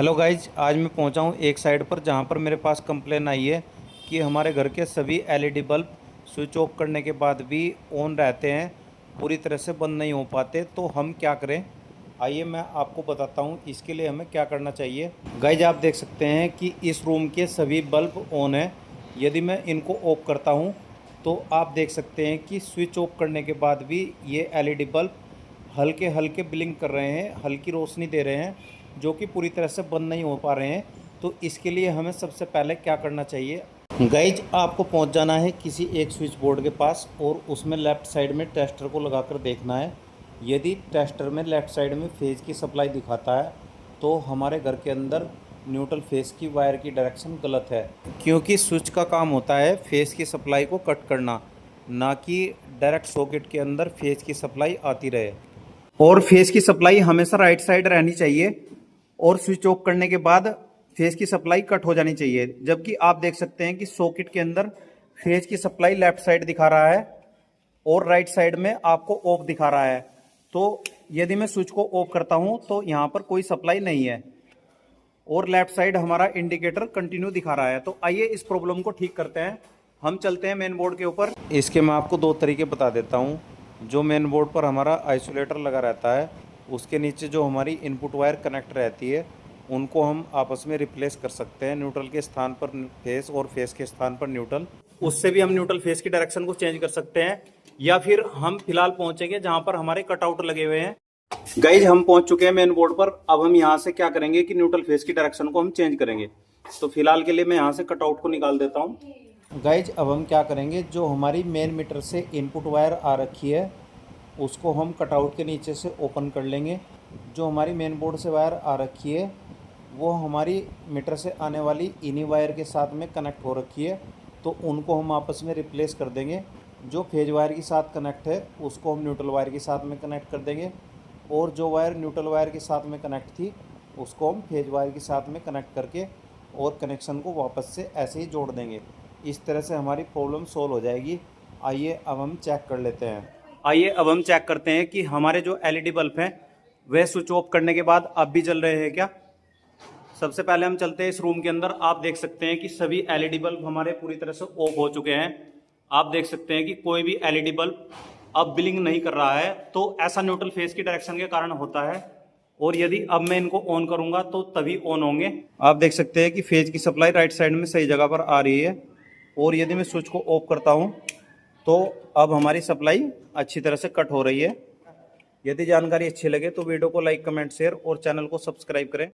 Hello guys, आज मैं पहुंचा हूं एक साइड पर जहां पर मेरे पास कंप्लेन आई है कि हमारे घर के सभी एलईडी बल्ब स्विच ऑफ करने के बाद भी ऑन रहते हैं, पूरी तरह से बंद नहीं हो पाते। तो हम क्या करें, आइए मैं आपको बताता हूं इसके लिए हमें क्या करना चाहिए। गाइज, आप देख सकते हैं कि इस रूम के सभी बल्ब ऑन हैं। यदि मैं इनको ऑफ करता हूँ तो आप देख सकते हैं कि स्विच ऑफ करने के बाद भी ये एलईडी बल्ब हल्के हल्के ब्लिंक कर रहे हैं, हल्की रोशनी दे रहे हैं, जो कि पूरी तरह से बंद नहीं हो पा रहे हैं। तो इसके लिए हमें सबसे पहले क्या करना चाहिए, गाइज आपको पहुंच जाना है किसी एक स्विच बोर्ड के पास और उसमें लेफ़्ट साइड में टेस्टर को लगाकर देखना है। यदि टेस्टर में लेफ़्ट साइड में फेज़ की सप्लाई दिखाता है तो हमारे घर के अंदर न्यूट्रल फेज़ की वायर की डायरेक्शन गलत है, क्योंकि स्विच का काम होता है फेज़ की सप्लाई को कट करना, ना कि डायरेक्ट सॉकेट के अंदर फेज़ की सप्लाई आती रहे। और फेज़ की सप्लाई हमेशा राइट साइड रहनी चाहिए और स्विच ऑफ करने के बाद फेज़ की सप्लाई कट हो जानी चाहिए। जबकि आप देख सकते हैं कि सॉकेट के अंदर फेज़ की सप्लाई लेफ्ट साइड दिखा रहा है और राइट साइड में आपको ऑफ दिखा रहा है। तो यदि मैं स्विच को ऑफ करता हूं तो यहां पर कोई सप्लाई नहीं है और लेफ्ट साइड हमारा इंडिकेटर कंटिन्यू दिखा रहा है। तो आइए इस प्रॉब्लम को ठीक करते हैं। हम चलते हैं मेन बोर्ड के ऊपर। इसके मैं आपको दो तरीके बता देता हूँ। जो मेन बोर्ड पर हमारा आइसोलेटर लगा रहता है, उसके नीचे जो हमारी इनपुट वायर कनेक्ट रहती है, उनको हम आपस में रिप्लेस कर सकते हैं। न्यूट्रल के स्थान पर फेस और फेस के स्थान पर न्यूट्रल, उससे भी हम न्यूट्रल फेस की डायरेक्शन को चेंज कर सकते हैं। या फिर हम फिलहाल पहुंचेंगे जहां पर हमारे कटआउट लगे हुए हैं। गाइज, हम पहुंच चुके हैं मेन बोर्ड पर। अब हम यहां से क्या करेंगे कि न्यूट्रल फेस की डायरेक्शन को हम चेंज करेंगे। तो फिलहाल के लिए मैं यहां से कटआउट को निकाल देता हूं। गाइज, अब हम क्या करेंगे, जो हमारी मेन मीटर से इनपुट वायर आ रखी है उसको हम कटआउट के नीचे से ओपन कर लेंगे। जो हमारी मेन बोर्ड से वायर आ रखी है वो हमारी मीटर से आने वाली इन्हीं वायर के साथ में कनेक्ट हो रखी है, तो उनको हम आपस में रिप्लेस कर देंगे। जो फेज वायर के साथ कनेक्ट है उसको हम न्यूट्रल वायर के साथ में कनेक्ट कर देंगे और जो वायर न्यूट्रल वायर के साथ में कनेक्ट थी उसको हम फेज वायर के साथ में कनेक्ट करके और कनेक्शन को वापस से ऐसे ही जोड़ देंगे। इस तरह से हमारी प्रॉब्लम सोल्व हो जाएगी। आइए अब हम चेक कर लेते हैं। आइए अब हम चेक करते हैं कि हमारे जो एलईडी बल्ब हैं वह स्विच ऑफ करने के बाद अब भी जल रहे हैं क्या। सबसे पहले हम चलते हैं इस रूम के अंदर। आप देख सकते हैं कि सभी एलईडी बल्ब हमारे पूरी तरह से ऑफ हो चुके हैं। आप देख सकते हैं कि कोई भी एलईडी बल्ब अब ब्लिंक नहीं कर रहा है। तो ऐसा न्यूट्रल फेस की डायरेक्शन के कारण होता है। और यदि अब मैं इनको ऑन करूंगा तो तभी ऑन होंगे। आप देख सकते हैं कि फेज की सप्लाई राइट साइड में सही जगह पर आ रही है। और यदि मैं स्विच को ऑफ करता हूं तो अब हमारी सप्लाई अच्छी तरह से कट हो रही है। यदि जानकारी अच्छी लगे तो वीडियो को लाइक, कमेंट, शेयर और चैनल को सब्सक्राइब करें।